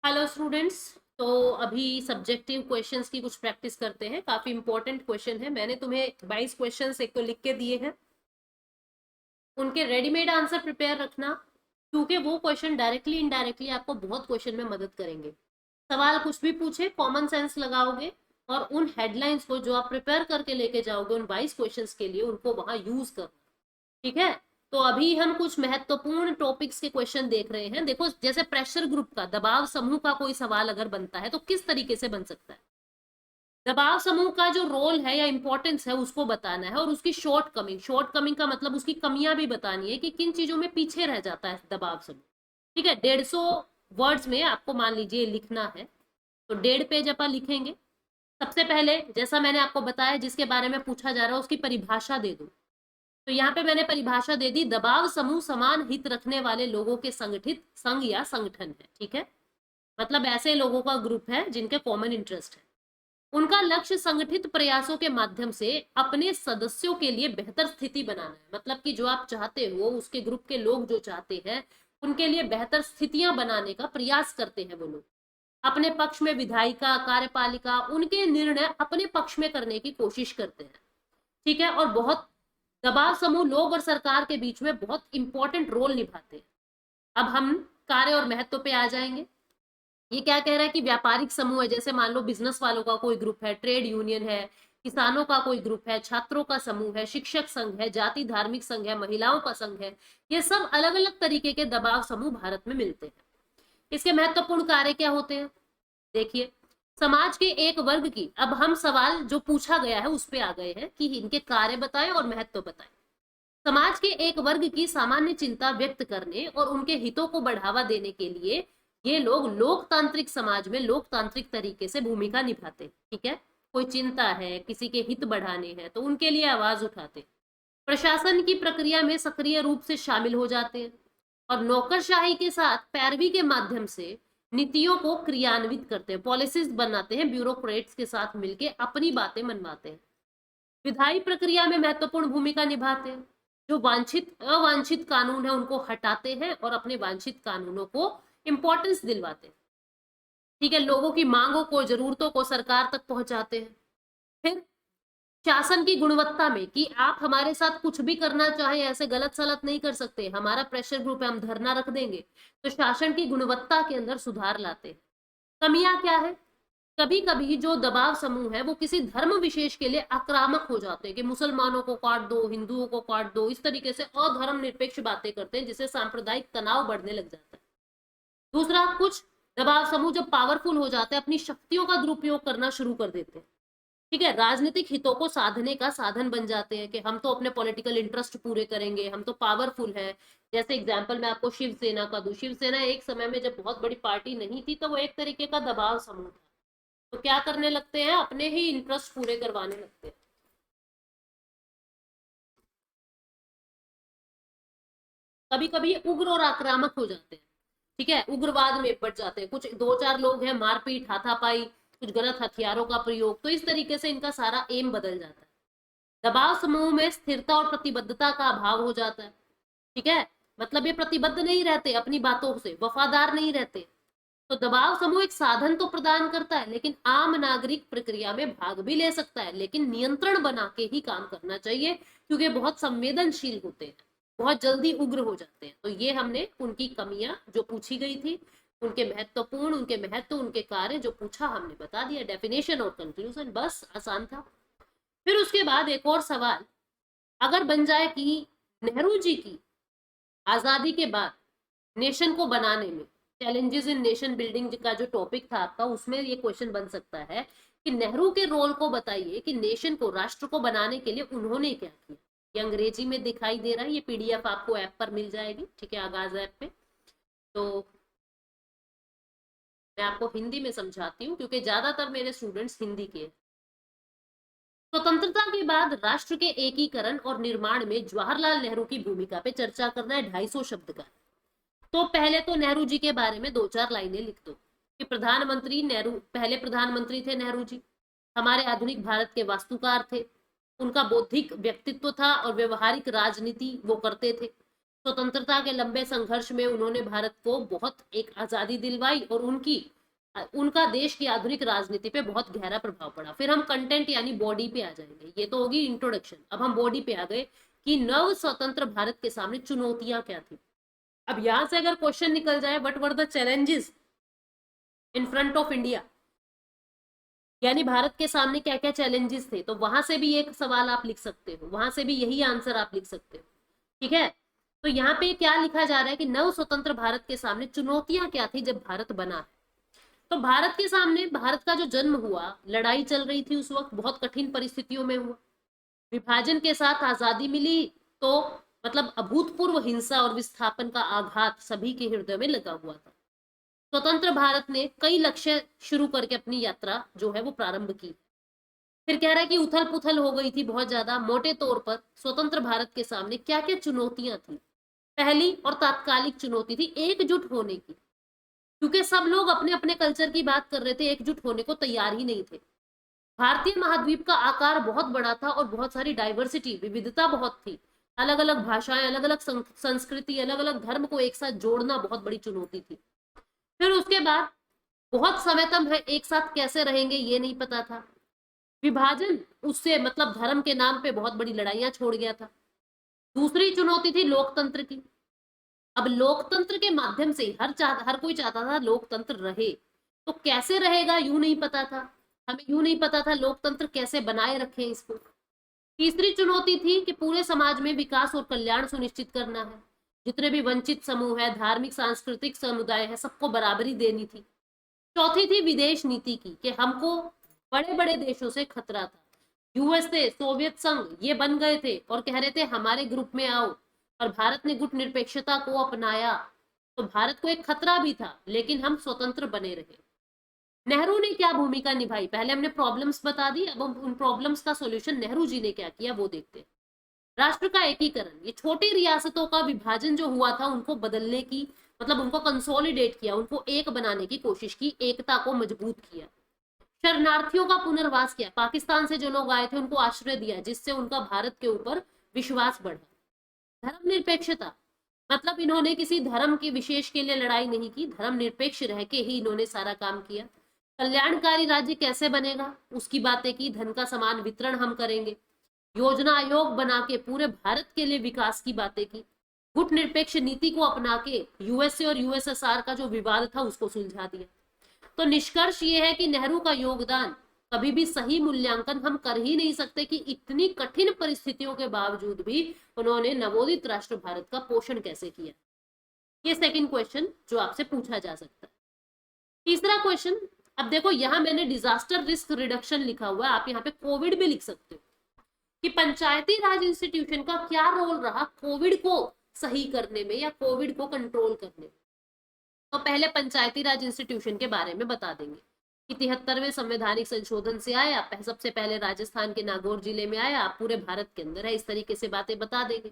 Hello students. तो अभी subjective questions की कुछ प्रैक्टिस करते हैं। काफी इंपॉर्टेंट क्वेश्चन है। मैंने तुम्हें 22 क्वेश्चंस एक तो लिख के दिए हैं, उनके रेडीमेड आंसर प्रिपेयर रखना, क्योंकि वो क्वेश्चन डायरेक्टली इनडायरेक्टली आपको बहुत क्वेश्चन में मदद करेंगे। सवाल कुछ भी पूछे कॉमन सेंस लगाओगे और उन हेडलाइंस को जो आप प्रिपेयर करके लेके जाओगे उन 22 क्वेश्चंस के लिए, उनको वहां यूज करना। ठीक है। तो अभी हम कुछ महत्वपूर्ण टॉपिक्स के क्वेश्चन देख रहे हैं। देखो, जैसे प्रेशर ग्रुप का, दबाव समूह का कोई सवाल अगर बनता है तो किस तरीके से बन सकता है। दबाव समूह का जो रोल है या इंपॉर्टेंस है उसको बताना है, और उसकी शॉर्ट कमिंग का मतलब उसकी कमियां भी बतानी है कि किन चीजों में पीछे रह जाता है दबाव समूह। ठीक है। 150 वर्ड्स में आपको मान लीजिए लिखना है, तो 1.5 पेज अपन लिखेंगे। सबसे पहले, जैसा मैंने आपको बताया, जिसके बारे में पूछा जा रहा है उसकी परिभाषा दे दो। तो यहाँ पे मैंने परिभाषा दे दी, दबाव समूह समान हित रखने वाले लोगों के संगठित संघ या संगठन है। ठीक है। मतलब ऐसे लोगों का ग्रुप है जिनके कॉमन इंटरेस्ट है। उनका लक्ष्य संगठित प्रयासों के माध्यम से अपने सदस्यों के लिए बेहतर स्थिति बनाना है। मतलब कि जो आप चाहते हो, उसके ग्रुप के लोग जो चाहते हैं उनके लिए बेहतर स्थितियां बनाने का प्रयास करते हैं वो लोग। अपने पक्ष में विधायिका, कार्यपालिका उनके निर्णय अपने पक्ष में करने की कोशिश करते हैं। ठीक है। और बहुत दबाव समूह लोग और सरकार के बीच में बहुत इंपॉर्टेंट रोल निभाते हैं। अब हम कार्य और महत्व पे आ जाएंगे। ये क्या कह रहा है कि व्यापारिक समूह है, जैसे मान लो बिजनेस वालों का कोई ग्रुप है, ट्रेड यूनियन है, किसानों का कोई ग्रुप है, छात्रों का समूह है, शिक्षक संघ है, जाति धार्मिक संघ है, महिलाओं का संघ है। ये सब अलग अलग तरीके के दबाव समूह भारत में मिलते हैं। इसके महत्वपूर्ण कार्य क्या होते हैं, देखिए। समाज के एक वर्ग की, अब हम सवाल जो पूछा गया है उस पे आ गए हैं कि इनके कार्य बताएं और महत्व बताएं। समाज के एक वर्ग की सामान्य चिंता व्यक्त करने और उनके हितों को बढ़ावा देने के लिए ये लोग लोकतांत्रिक समाज में लोकतांत्रिक तरीके से भूमिका निभाते हैं। ठीक है। कोई चिंता है, किसी के हित बढ़ाने हैं, तो उनके लिए आवाज उठाते हैं। प्रशासन की प्रक्रिया में सक्रिय रूप से शामिल हो जाते हैं और नौकरशाही के साथ पैरवी के माध्यम से नीतियों को क्रियान्वित करते हैं, पॉलिसीज बनाते हैं, ब्यूरोक्रेट्स के साथ मिलकर अपनी बातें मनवाते हैं। विधायी प्रक्रिया में महत्वपूर्ण भूमिका निभाते हैं। जो वांछित अवांछित कानून है उनको हटाते हैं और अपने वांछित कानूनों को इंपॉर्टेंस दिलवाते हैं। ठीक है। लोगों की मांगों को, जरूरतों को सरकार तक पहुंचाते हैं। फिर शासन की गुणवत्ता में, कि आप हमारे साथ कुछ भी करना चाहे, ऐसे गलत सलत नहीं कर सकते, हमारा प्रेशर ग्रुप है, हम धरना रख देंगे, तो शासन की गुणवत्ता के अंदर सुधार लाते हैं। कमियां क्या है, कभी कभी जो दबाव समूह है वो किसी धर्म विशेष के लिए आक्रामक हो जाते हैं कि मुसलमानों को काट दो, हिंदुओं को काट दो, इस तरीके से अधर्म निरपेक्ष बातें करते हैं, जिससे सांप्रदायिक तनाव बढ़ने लग जाता है। दूसरा, कुछ दबाव समूह जब पावरफुल हो जाते हैं अपनी शक्तियों का दुरुपयोग करना शुरू कर देते हैं। ठीक है। राजनीतिक हितों को साधने का साधन बन जाते हैं कि हम तो अपने पॉलिटिकल इंटरेस्ट पूरे करेंगे, हम तो पावरफुल है। जैसे एग्जांपल मैं आपको शिवसेना का दूं। शिवसेना एक समय में जब बहुत बड़ी पार्टी नहीं थी तो वो एक तरीके का दबाव समूह था। तो क्या करने लगते हैं, अपने ही इंटरेस्ट पूरे करवाने लगते हैं। कभी कभी उग्र और आक्रामक हो जाते हैं। ठीक है। उग्रवाद में बढ़ जाते हैं, कुछ दो चार लोग हैं, मारपीट, हाथापाई, कुछ गलत हथियारों का प्रयोग, तो इस तरीके से इनका सारा एम बदल जाता है। दबाव समूह में स्थिरता और प्रतिबद्धता का अभाव हो जाता है। ठीक है। मतलब ये प्रतिबद्ध नहीं रहते, अपनी बातों से वफादार नहीं रहते। तो दबाव समूह एक साधन तो प्रदान करता है, लेकिन आम नागरिक प्रक्रिया में भाग भी ले सकता है, लेकिन नियंत्रण बना के ही काम करना चाहिए, क्योंकि बहुत संवेदनशील होते हैं, बहुत जल्दी उग्र हो जाते हैं। तो ये हमने उनकी कमियां जो पूछी गई थी, उनके महत्वपूर्ण, उनके महत्व, उनके कार्य जो पूछा, हमने बता दिया। डेफिनेशन और कंक्लूजन, बस आसान था। फिर उसके बाद एक और सवाल अगर बन जाए कि नेहरू जी की आजादी के बाद नेशन को बनाने में, चैलेंजेस इन नेशन बिल्डिंग का जो टॉपिक था आपका, उसमें ये क्वेश्चन बन सकता है कि नेहरू के रोल को बताइए कि नेशन को, राष्ट्र को बनाने के लिए उन्होंने क्या किया। ये अंग्रेजी में दिखाई दे रहा है, ये पीडीएफ आपको ऐप पर मिल जाएगी। ठीक है, आगाज ऐप पे। तो मैं आपको हिंदी में समझाती हूँ, क्योंकि ज्यादातर मेरे स्टूडेंट्स हिंदी के हैं। स्वतंत्रता के बाद राष्ट्र के एकीकरण और निर्माण में जवाहरलाल नेहरू की भूमिका पे चर्चा करना है, 250 शब्द का। तो पहले तो नेहरू जी के बारे में दो चार लाइनें लिख दो कि प्रधानमंत्री नेहरू, पहले प्रधानमंत्री थे नेहरू जी, हमारे आधुनिक भारत के वास्तुकार थे। उनका बौद्धिक व्यक्तित्व था और व्यवहारिक राजनीति वो करते थे। स्वतंत्रता के लंबे संघर्ष में उन्होंने भारत को बहुत एक आजादी दिलवाई, और उनकी उनका देश की आधुनिक राजनीति पे बहुत गहरा प्रभाव पड़ा। फिर हम कंटेंट यानी बॉडी पे आ जाएंगे। ये तो होगी इंट्रोडक्शन। अब हम बॉडी पे आ गए कि नव स्वतंत्र भारत के सामने चुनौतियां क्या थी। अब यहां से अगर क्वेश्चन निकल जाए, what were the challenges in front of India, यानी भारत के सामने क्या क्या चैलेंजेस थे, तो वहां से भी एक सवाल आप लिख सकते हो, वहां से भी यही आंसर आप लिख सकते हो। ठीक है, तो यहाँ पे क्या लिखा जा रहा है कि नव स्वतंत्र भारत के सामने चुनौतियां क्या थी जब भारत बना। तो भारत के सामने, भारत का जो जन्म हुआ, लड़ाई चल रही थी उस वक्त, बहुत कठिन परिस्थितियों में हुआ। विभाजन के साथ आजादी मिली तो मतलब अभूतपूर्व हिंसा और विस्थापन का आघात सभी के हृदय में लगा हुआ था। स्वतंत्र भारत ने कई लक्ष्य शुरू करके अपनी यात्रा जो है वो प्रारंभ की। फिर कह रहा है कि उथल पुथल हो गई थी बहुत ज्यादा। मोटे तौर पर स्वतंत्र भारत के सामने क्या क्या चुनौतियां थी। पहली और तात्कालिक चुनौती थी एकजुट होने की, क्योंकि सब लोग अपने अपने कल्चर की बात कर रहे थे, एकजुट होने को तैयार ही नहीं थे। भारतीय महाद्वीप का आकार बहुत बड़ा था और बहुत सारी डाइवर्सिटी, विविधता बहुत थी। अलग अलग भाषाएं, अलग अलग संस्कृति, अलग अलग धर्म को एक साथ जोड़ना बहुत बड़ी चुनौती थी। फिर उसके बाद बहुत समय तक है एक साथ कैसे रहेंगे ये नहीं पता था। विभाजन उससे मतलब धर्म के नाम पे बहुत बड़ी लड़ाइयां छोड़ गया था। दूसरी चुनौती थी लोकतंत्र की। अब लोकतंत्र के माध्यम से हर कोई चाहता था लोकतंत्र रहे, तो कैसे रहेगा यूं नहीं पता था। हमें यूं नहीं पता था लोकतंत्र कैसे बनाए रखें इसको। तीसरी चुनौती थी कि पूरे समाज में विकास और कल्याण सुनिश्चित करना है। जितने भी वंचित समूह है, धार्मिक सांस्कृतिक समुदाय है, सबको बराबरी देनी थी। चौथी थी विदेश नीति की, कि हमको बड़े बड़े देशों से खतरा था। यूएसए, सोवियत संघ ये बन गए थे और कह रहे थे हमारे ग्रुप में आओ, और भारत ने गुट निरपेक्षता को अपनाया, तो भारत को एक खतरा भी था, लेकिन हम स्वतंत्र बने रहे। नेहरू ने क्या भूमिका निभाई, पहले हमने प्रॉब्लम्स बता दी, अब हम उन प्रॉब्लम्स का सॉल्यूशन नेहरू जी ने क्या किया वो देखते हैं। राष्ट्र का एकीकरण, ये छोटी रियासतों का विभाजन जो हुआ था उनको बदलने की, मतलब उनको कंसोलिडेट किया, उनको एक बनाने की कोशिश की, एकता को मजबूत किया। शरणार्थियों का पुनर्वास किया, पाकिस्तान से जो लोग आए थे उनको आश्रय दिया, जिससे उनका भारत के ऊपर विश्वास बढ़ा। धर्मनिरपेक्षता, मतलब इन्होंने किसी धर्म के विशेष के लिए लड़ाई नहीं की, धर्मनिरपेक्ष रह के ही इन्होंने सारा काम किया। कल्याणकारी राज्य कैसे बनेगा उसकी बातें की, धन का समान वितरण हम करेंगे। योजना आयोग बना के पूरे भारत के लिए विकास की बातें की। गुट निरपेक्ष नीति को अपना के यूएसए और यूएसएसआर का जो विवाद था उसको सुलझा दिया। तो निष्कर्ष ये है कि नेहरू का योगदान कभी भी सही मूल्यांकन हम कर ही नहीं सकते कि इतनी कठिन परिस्थितियों के बावजूद भी उन्होंने नवोदित राष्ट्र भारत का पोषण कैसे किया। ये सेकंड क्वेश्चन जो आपसे पूछा जा सकता है। तीसरा क्वेश्चन, अब देखो यहां मैंने डिजास्टर रिस्क रिडक्शन लिखा हुआ है, आप यहाँ पे कोविड भी लिख सकते हो कि पंचायती राज इंस्टीट्यूशन का क्या रोल रहा कोविड को सही करने में या कोविड को कंट्रोल करने में। तो पहले पंचायती राज इंस्टीट्यूशन के बारे में बता देंगे कि 73वें संवैधानिक संशोधन से आया, सबसे पहले राजस्थान के नागौर जिले में आया, पूरे भारत के अंदर है, इस तरीके से बातें बता देंगे।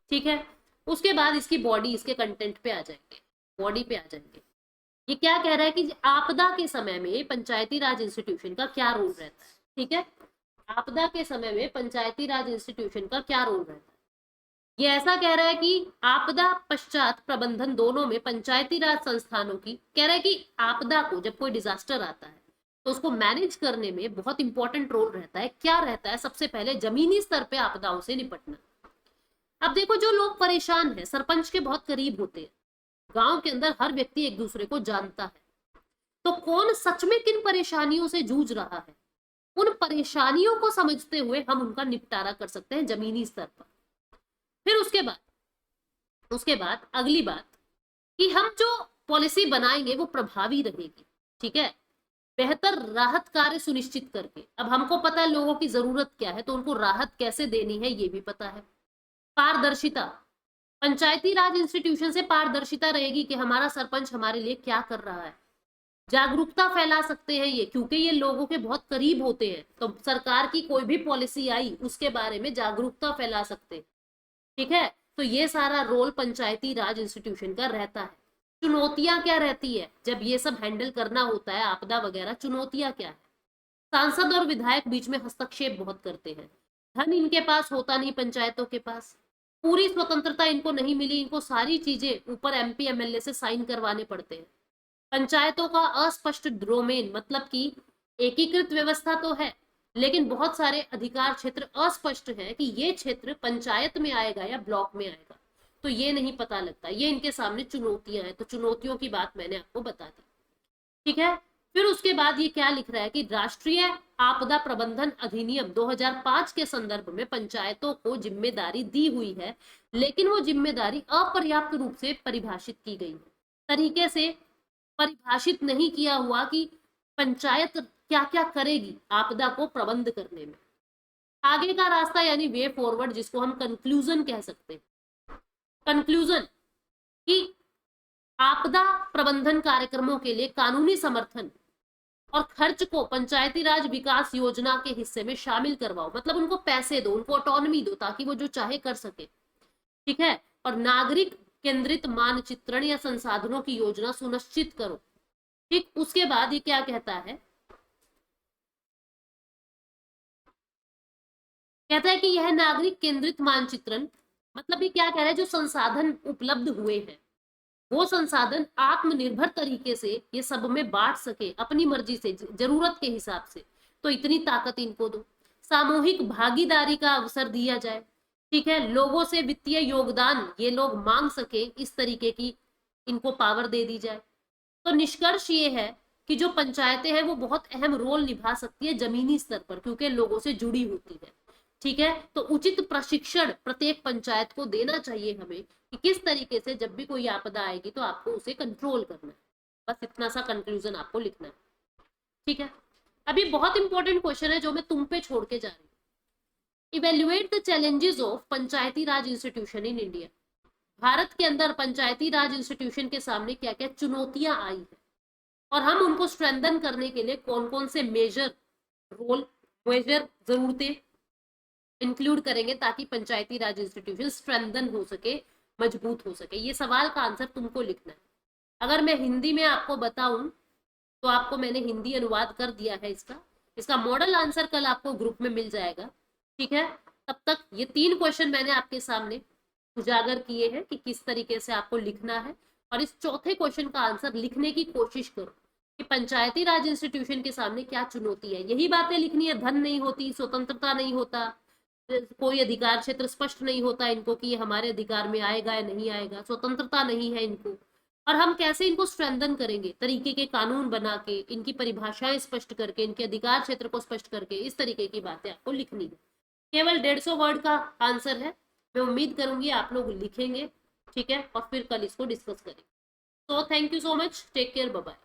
ठीक है, उसके बाद इसकी बॉडी, इसके कंटेंट पे आ जाएंगे, बॉडी पे आ जाएंगे। ये क्या कह रहा है कि आपदा के समय में पंचायती राज इंस्टीट्यूशन का क्या रोल रहता है। ठीक है, आपदा के समय में पंचायती राज इंस्टीट्यूशन का क्या रोल रहता है। ये ऐसा कह रहा है कि आपदा पश्चात प्रबंधन दोनों में पंचायती राज संस्थानों की, कह रहा है कि आपदा को, जब कोई डिजास्टर आता है तो उसको मैनेज करने में बहुत इंपॉर्टेंट रोल रहता है। क्या रहता है, सबसे पहले जमीनी स्तर पे आपदाओं से निपटना। अब देखो जो लोग परेशान हैं सरपंच के बहुत करीब होते हैं, गांव के अंदर हर व्यक्ति एक दूसरे को जानता है, तो कौन सच में किन परेशानियों से जूझ रहा है, उन परेशानियों को समझते हुए हम उनका निपटारा कर सकते हैं जमीनी स्तर पर। फिर उसके बाद अगली बात कि हम जो पॉलिसी बनाएंगे वो प्रभावी रहेगी। ठीक है, बेहतर राहत कार्य सुनिश्चित करके, अब हमको पता है लोगों की जरूरत क्या है तो उनको राहत कैसे देनी है ये भी पता है। पारदर्शिता, पंचायती राज इंस्टीट्यूशन से पारदर्शिता रहेगी कि हमारा सरपंच हमारे लिए क्या कर रहा है। जागरूकता फैला सकते हैं ये, क्योंकि ये लोगों के बहुत करीब होते हैं, तो सरकार की कोई भी पॉलिसी आई उसके बारे में जागरूकता फैला सकते हैं। ठीक है, तो ये सारा रोल पंचायती राज इंस्टीट्यूशन का रहता है। चुनौतियां क्या रहती है जब ये सब हैंडल करना होता है, आपदा वगैरह, चुनौतियां क्या है। सांसद और विधायक बीच में हस्तक्षेप बहुत करते हैं, धन इनके पास होता नहीं, पंचायतों के पास पूरी स्वतंत्रता इनको नहीं मिली, इनको सारी चीजें ऊपर एमपी एमएलए से साइन करवाने पड़ते हैं। पंचायतों का अस्पष्ट डोमेन, मतलब कि एकीकृत व्यवस्था तो है लेकिन बहुत सारे अधिकार क्षेत्र अस्पष्ट है कि ये क्षेत्र पंचायत में आएगा या ब्लॉक में आएगा, तो ये नहीं पता लगता। ये इनके सामने चुनौतियां हैं, तो चुनौतियों की बात मैंने आपको बता दी। ठीक है, फिर उसके बाद ये क्या लिख रहा है कि राष्ट्रीय आपदा प्रबंधन अधिनियम 2005 के संदर्भ में पंचायतों को जिम्मेदारी दी हुई है, लेकिन वो जिम्मेदारी अपर्याप्त रूप से परिभाषित की गई है, तरीके से परिभाषित नहीं किया हुआ कि पंचायत क्या क्या करेगी आपदा को प्रबंध करने में। आगे का रास्ता यानी वे फॉरवर्ड, जिसको हम कंक्लूजन कह सकते हैं। कंक्लूजन कि आपदा प्रबंधन कार्यक्रमों के लिए कानूनी समर्थन और खर्च को पंचायती राज विकास योजना के हिस्से में शामिल करवाओ, मतलब उनको पैसे दो, उनको ऑटोनॉमी दो ताकि वो जो चाहे कर सके। ठीक है, और नागरिक केंद्रित मानचित्रण या संसाधनों की योजना सुनिश्चित करो। ठीक, उसके बाद ये क्या कहता है, कहता है कि यह नागरिक केंद्रित मानचित्रण, मतलब ये क्या कह रहा है, जो संसाधन उपलब्ध हुए हैं वो संसाधन आत्मनिर्भर तरीके से ये सब में बांट सके अपनी मर्जी से, जरूरत के हिसाब से, तो इतनी ताकत इनको दो। सामूहिक भागीदारी का अवसर दिया जाए। ठीक है, लोगों से वित्तीय योगदान ये लोग मांग सके, इस तरीके की इनको पावर दे दी जाए। तो निष्कर्ष ये है कि जो पंचायतें हैं वो बहुत अहम रोल निभा सकती है जमीनी स्तर पर, क्योंकि लोगों से जुड़ी होती है। ठीक है, तो उचित प्रशिक्षण प्रत्येक पंचायत को देना चाहिए हमें कि किस तरीके से जब भी कोई आपदा आएगी तो आपको उसे कंट्रोल करना है। बस इतना सा कंक्लूजन आपको लिखना है। ठीक है, अभी बहुत इंपॉर्टेंट क्वेश्चन है जो मैं तुम पे छोड़ के जा रही हूँ। Evaluate the challenges of Panchayati Raj institution in India. Bharat के अंदर पंचायती राज इंस्टीट्यूशन के सामने क्या क्या चुनौतियां आई है और हम उनको स्ट्रेंथन करने के लिए कौन कौन से मेजर जरूरतें इंक्लूड करेंगे ताकि पंचायती राज इंस्टीट्यूशन स्ट्रेंथन हो सके, मजबूत हो सके। ये सवाल का आंसर तुमको लिखना है। अगर मैं हिंदी में आपको बताऊं तो आपको मैंने हिंदी अनुवाद कर दिया है इसका मॉडल आंसर कल आपको ग्रुप में मिल जाएगा। ठीक है, तब तक ये 3 क्वेश्चन मैंने आपके सामने उजागर किए हैं कि किस तरीके से आपको लिखना है, और इस चौथे क्वेश्चन का आंसर लिखने की कोशिश करो कि पंचायती राज इंस्टीट्यूशन के सामने क्या चुनौती है। यही बातें लिखनी है, धन नहीं होती, स्वतंत्रता नहीं होता, कोई अधिकार क्षेत्र स्पष्ट नहीं होता इनको कि ये हमारे अधिकार में आएगा या नहीं आएगा, स्वतंत्रता नहीं है इनको, और हम कैसे इनको स्ट्रेंथन करेंगे, तरीके के कानून बना के, इनकी परिभाषाएं स्पष्ट करके, इनके अधिकार क्षेत्र को स्पष्ट करके, इस तरीके की बातें आपको लिखनी है। केवल 150 वर्ड का आंसर है। मैं उम्मीद करूंगी आप लोग लिखेंगे। ठीक है, और फिर कल इसको डिस्कस करेंगे। तो thank you so much, take care, bye bye.